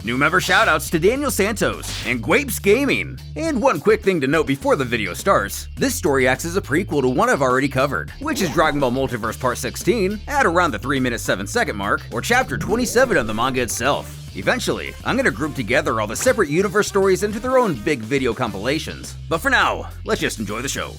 New member shoutouts to Daniel Santos and Gwapes Gaming. And one quick thing to note before the video starts, this story acts as a prequel to one I've already covered, which is Dragon Ball Multiverse Part 16 at around the 3-minute 7-second mark, or chapter 27 of the manga itself. Eventually, I'm gonna group together all the separate universe stories into their own big video compilations. But for now, let's just enjoy the show.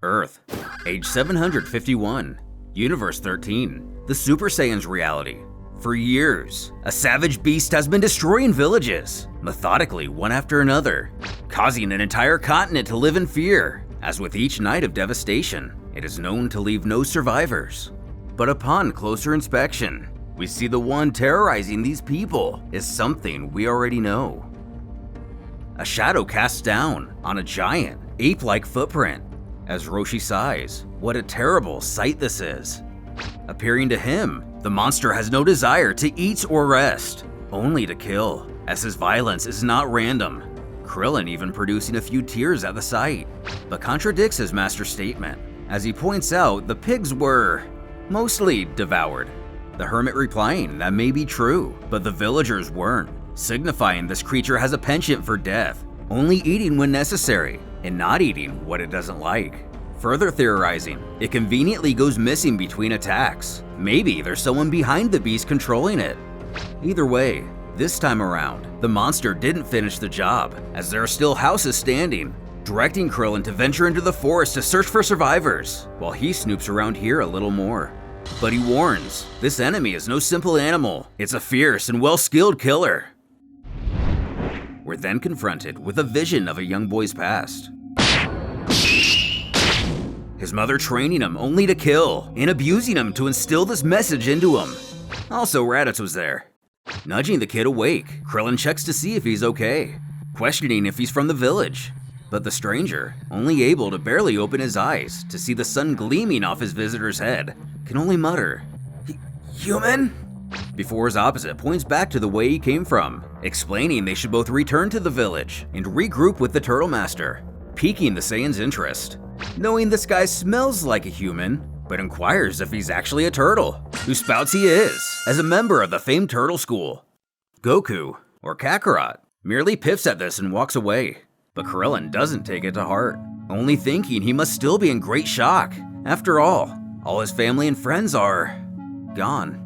Earth, age 751, Universe 13, the Super Saiyan's reality. For years, a savage beast has been destroying villages, methodically one after another, causing an entire continent to live in fear. As with each night of devastation, it is known to leave no survivors. But upon closer inspection, we see the one terrorizing these people is something we already know. A shadow casts down on a giant, ape-like footprint. As Roshi sighs, what a terrible sight this is. Appearing to him, the monster has no desire to eat or rest, only to kill, as his violence is not random. Krillin even producing a few tears at the sight, but contradicts his master's statement, as he points out the pigs were mostly devoured. The hermit replying that may be true, but the villagers weren't, signifying this creature has a penchant for death, only eating when necessary, and not eating what it doesn't like. Further theorizing, it conveniently goes missing between attacks. Maybe there's someone behind the beast controlling it. Either way, this time around, the monster didn't finish the job, as there are still houses standing, directing Krillin to venture into the forest to search for survivors, while he snoops around here a little more. But he warns, this enemy is no simple animal, it's a fierce and well-skilled killer. We're then confronted with a vision of a young boy's past. His mother training him only to kill, and abusing him to instill this message into him. Also, Raditz was there. Nudging the kid awake, Krillin checks to see if he's okay, questioning if he's from the village. But the stranger, only able to barely open his eyes to see the sun gleaming off his visitor's head, can only mutter, "Human?" Before his opposite points back to the way he came from, explaining they should both return to the village and regroup with the Turtle Master, piquing the Saiyan's interest. Knowing this guy smells like a human, but inquires if he's actually a turtle, who spouts he is, as a member of the famed turtle school. Goku, or Kakarot, merely piffs at this and walks away, but Krillin doesn't take it to heart, only thinking he must still be in great shock. After all his family and friends are gone.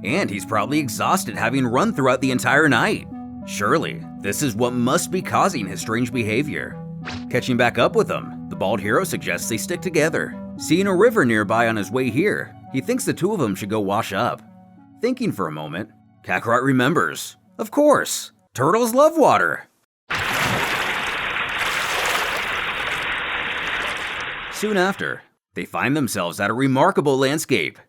And he's probably exhausted having run throughout the entire night. Surely, this is what must be causing his strange behavior. Catching back up with him, the bald hero suggests they stick together. Seeing a river nearby on his way here, he thinks the two of them should go wash up. Thinking for a moment, Kakarot remembers. Of course, turtles love water. Soon after, they find themselves at a remarkable landscape.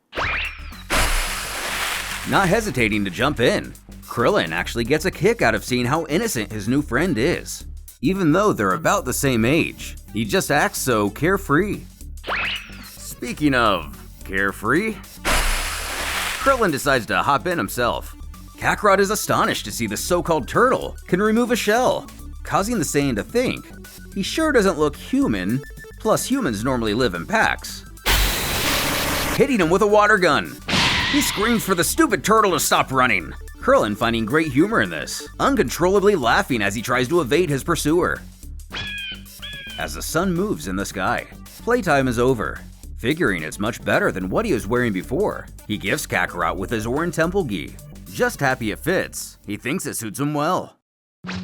Not hesitating to jump in, Krillin actually gets a kick out of seeing how innocent his new friend is. Even though they're about the same age, he just acts so carefree. Speaking of carefree, Krillin decides to hop in himself. Kakarot is astonished to see the so-called turtle can remove a shell, causing the Saiyan to think he sure doesn't look human, plus humans normally live in packs. Hitting him with a water gun. He screams for the stupid turtle to stop running. Krillin finding great humor in this, uncontrollably laughing as he tries to evade his pursuer. As the sun moves in the sky, playtime is over. Figuring it's much better than what he was wearing before, he gifts Kakarot with his Orin Temple gi. Just happy it fits, he thinks it suits him well.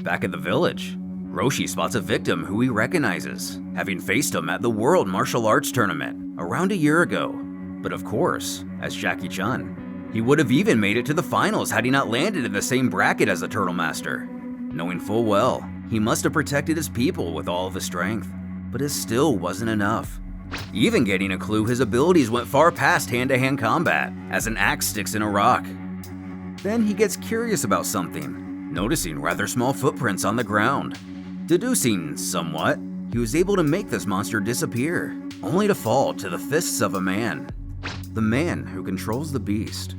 Back at the village, Roshi spots a victim who he recognizes, having faced him at the World Martial Arts Tournament around a year ago. But of course, as Jackie Chun, he would have even made it to the finals had he not landed in the same bracket as the Turtle Master. Knowing full well, he must have protected his people with all of his strength, but it still wasn't enough. Even getting a clue his abilities went far past hand-to-hand combat, as an axe sticks in a rock. Then he gets curious about something, noticing rather small footprints on the ground. Deducing somewhat, he was able to make this monster disappear, only to fall to the fists of a man. The man who controls the beast.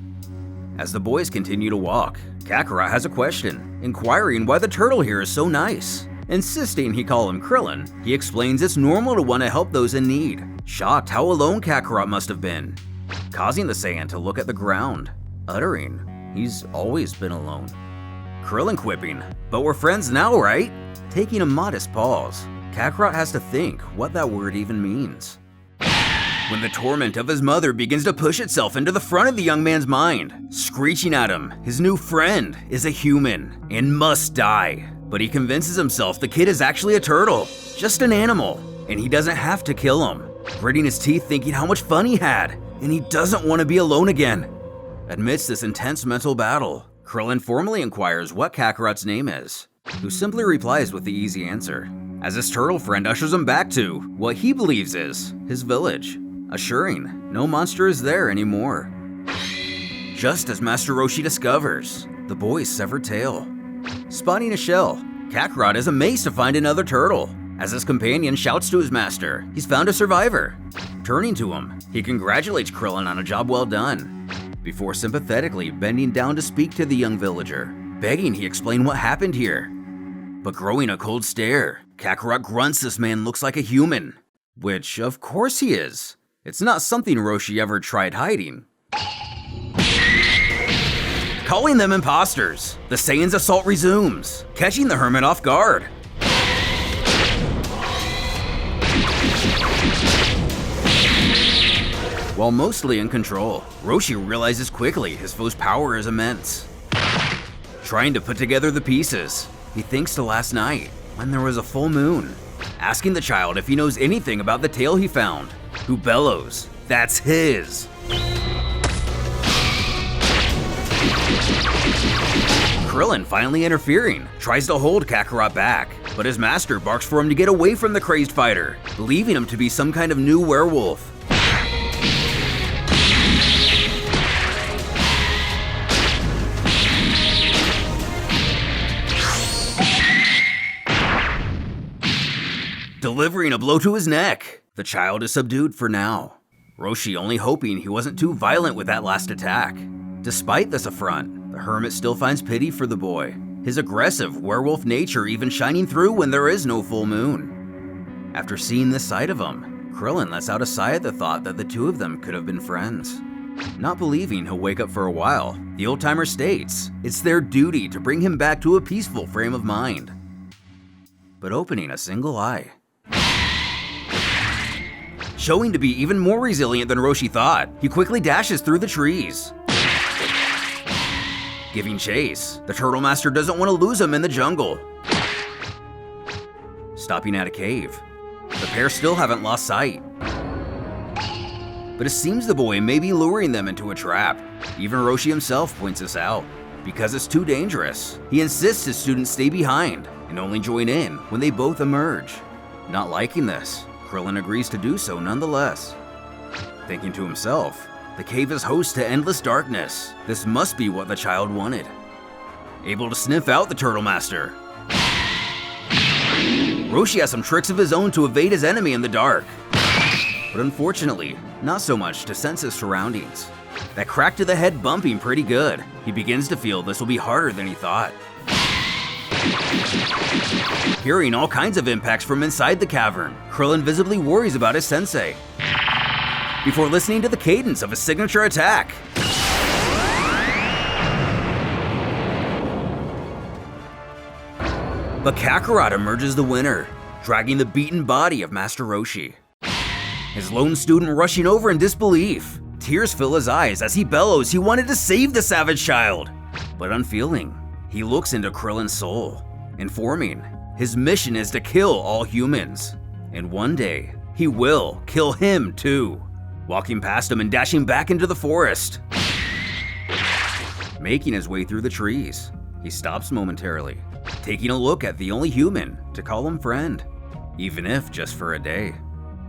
As the boys continue to walk, Kakarot has a question, inquiring why the turtle here is so nice. Insisting he call him Krillin, he explains it's normal to want to help those in need, shocked how alone Kakarot must have been, causing the Saiyan to look at the ground, uttering, He's always been alone. Krillin quipping, "But we're friends now, right?" Taking a modest pause, Kakarot has to think what that word even means. When the torment of his mother begins to push itself into the front of the young man's mind, screeching at him, his new friend is a human and must die. But he convinces himself the kid is actually a turtle, just an animal, and he doesn't have to kill him, gritting his teeth thinking how much fun he had, and he doesn't want to be alone again. Amidst this intense mental battle, Krillin formally inquires what Kakarot's name is, who simply replies with the easy answer, as his turtle friend ushers him back to what he believes is his village, assuring no monster is there anymore. Just as Master Roshi discovers the boy's severed tail. Spotting a shell, Kakarot is amazed to find another turtle, as his companion shouts to his master he's found a survivor. Turning to him, he congratulates Krillin on a job well done, before sympathetically bending down to speak to the young villager, begging he explain what happened here. But growing a cold stare, Kakarot grunts this man looks like a human, which of course he is. It's not something Roshi ever tried hiding. Calling them imposters, the Saiyan's assault resumes, catching the hermit off guard. While mostly in control, Roshi realizes quickly his foe's power is immense. Trying to put together the pieces, he thinks to last night, when there was a full moon, asking the child if he knows anything about the tail he found, who bellows, "That's his!" Krillin finally interfering, tries to hold Kakarot back, but his master barks for him to get away from the crazed fighter, believing him to be some kind of new werewolf. Delivering a blow to his neck, the child is subdued for now. Roshi only hoping he wasn't too violent with that last attack. Despite this affront, the hermit still finds pity for the boy, his aggressive werewolf nature even shining through when there is no full moon. After seeing this side of him, Krillin lets out a sigh at the thought that the two of them could have been friends. Not believing he'll wake up for a while, the old-timer states it's their duty to bring him back to a peaceful frame of mind. But opening a single eye, showing to be even more resilient than Roshi thought, he quickly dashes through the trees. Giving chase, the Turtle Master doesn't want to lose him in the jungle. Stopping at a cave, the pair still haven't lost sight. But it seems the boy may be luring them into a trap. Even Roshi himself points this out. Because it's too dangerous, he insists his students stay behind and only join in when they both emerge. Not liking this, Krillin agrees to do so nonetheless. Thinking to himself, the cave is host to endless darkness. This must be what the child wanted. Able to sniff out the Turtle Master, Roshi has some tricks of his own to evade his enemy in the dark. But unfortunately, not so much to sense his surroundings. That crack to the head bumping pretty good. He begins to feel this will be harder than he thought. Hearing all kinds of impacts from inside the cavern, Krillin visibly worries about his sensei, before listening to the cadence of his signature attack. But Kakarot emerges the winner, dragging the beaten body of Master Roshi. His lone student rushing over in disbelief. Tears fill his eyes as he bellows he wanted to save the savage child. But unfeeling, he looks into Krillin's soul, informing his mission is to kill all humans. And one day, he will kill him too. Walking past him and dashing back into the forest. Making his way through the trees, he stops momentarily, taking a look at the only human to call him friend, even if just for a day.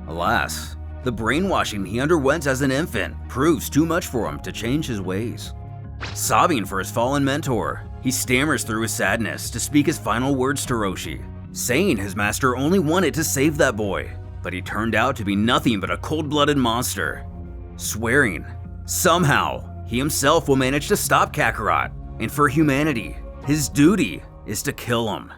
Alas, the brainwashing he underwent as an infant proves too much for him to change his ways. Sobbing for his fallen mentor, he stammers through his sadness to speak his final words to Roshi, saying his master only wanted to save that boy, but he turned out to be nothing but a cold-blooded monster. Swearing, somehow, he himself will manage to stop Kakarot, and for humanity, his duty is to kill him.